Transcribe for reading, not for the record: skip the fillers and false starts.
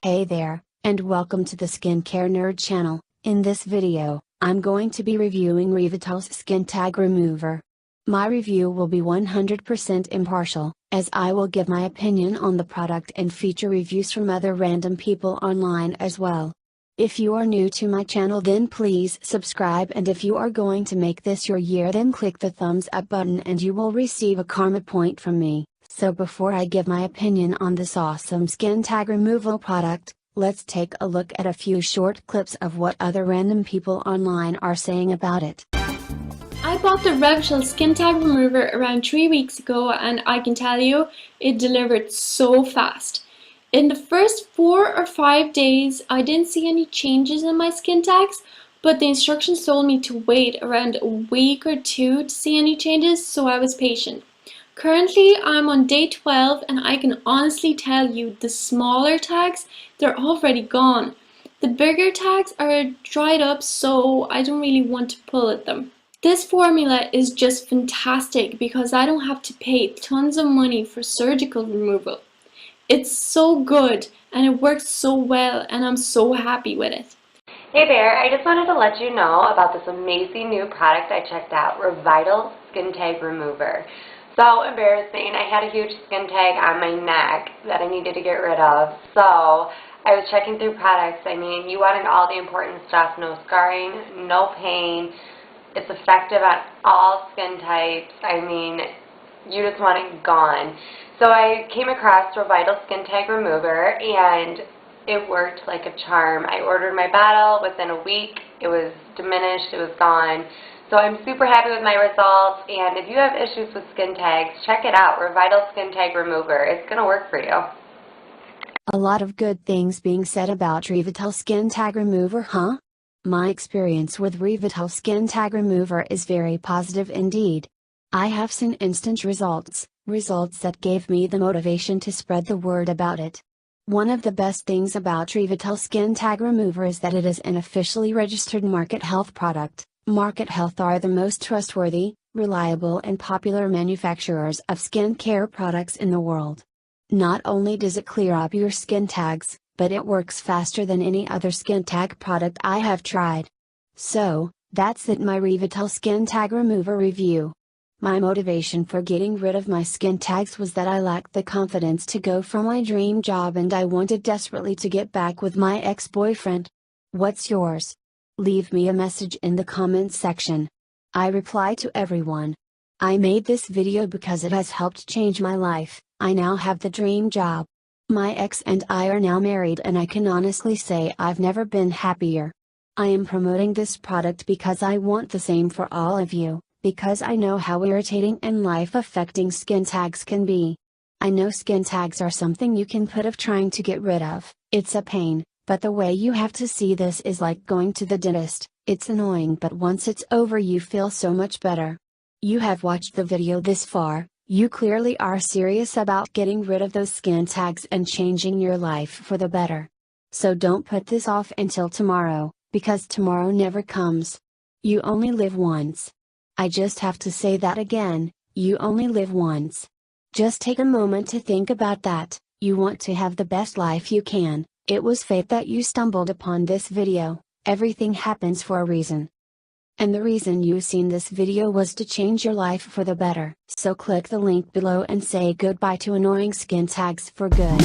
Hey there, and welcome to the Skincare Nerd channel. In this video, I'm going to be reviewing Revitol's Skin Tag Remover. My review will be 100% impartial, as I will give my opinion on the product and feature reviews from other random people online as well. If you are new to my channel, then please subscribe, and if you are going to make this your year, then click the thumbs up button and you will receive a karma point from me. So before I give my opinion on this awesome skin tag removal product, let's take a look at a few short clips of what other random people online are saying about it. I bought the Revitol Skin Tag Remover around 3 weeks ago, and I can tell you, it delivered so fast. In the first 4 or 5 days, I didn't see any changes in my skin tags, but the instructions told me to wait around a week or 2 to see any changes, so I was patient. Currently, I'm on day 12, and I can honestly tell you the smaller tags, they're already gone. The bigger tags are dried up, so I don't really want to pull at them. This formula is just fantastic because I don't have to pay tons of money for surgical removal. It's so good and it works so well, and I'm so happy with it. Hey there, I just wanted to let you know about this amazing new product I checked out, Revitol Skin Tag Remover. So embarrassing. I had a huge skin tag on my neck that I needed to get rid of. So I was checking through products. I mean, you wanted all the important stuff: no scarring, no pain. It's effective on all skin types. I mean, you just want it gone. So I came across Revitol Skin Tag Remover, and it worked like a charm. I ordered my bottle. Within a week, it was diminished. It was gone. So I'm super happy with my results, and if you have issues with skin tags, check it out, Revitol Skin Tag Remover. It's going to work for you. A lot of good things being said about Revitol Skin Tag Remover, huh? My experience with Revitol Skin Tag Remover is very positive indeed. I have seen instant results that gave me the motivation to spread the word about it. One of the best things about Revitol Skin Tag Remover is that it is an officially registered Market Health product. Market Health are the most trustworthy, reliable and popular manufacturers of skincare products in the world. Not only does it clear up your skin tags, but it works faster than any other skin tag product I have tried. So, that's it, my Revitol Skin Tag Remover review. My motivation for getting rid of my skin tags was that I lacked the confidence to go for my dream job, and I wanted desperately to get back with my ex-boyfriend. What's yours? Leave me a message in the comments section. I reply to everyone. I made this video because it has helped change my life. I now have the dream job. My ex and I are now married, and I can honestly say I've never been happier. I am promoting this product because I want the same for all of you, because I know how irritating and life-affecting skin tags can be. I know skin tags are something you can put off trying to get rid of. It's a pain. But the way you have to see this is like going to the dentist. It's annoying, but once it's over you feel so much better. You have watched the video this far, you clearly are serious about getting rid of those skin tags and changing your life for the better. So don't put this off until tomorrow, because tomorrow never comes. You only live once. I just have to say that again, you only live once. Just take a moment to think about that. You want to have the best life you can. It was fate that you stumbled upon this video. Everything happens for a reason. And the reason you've seen this video was to change your life for the better. So click the link below and say goodbye to annoying skin tags for good.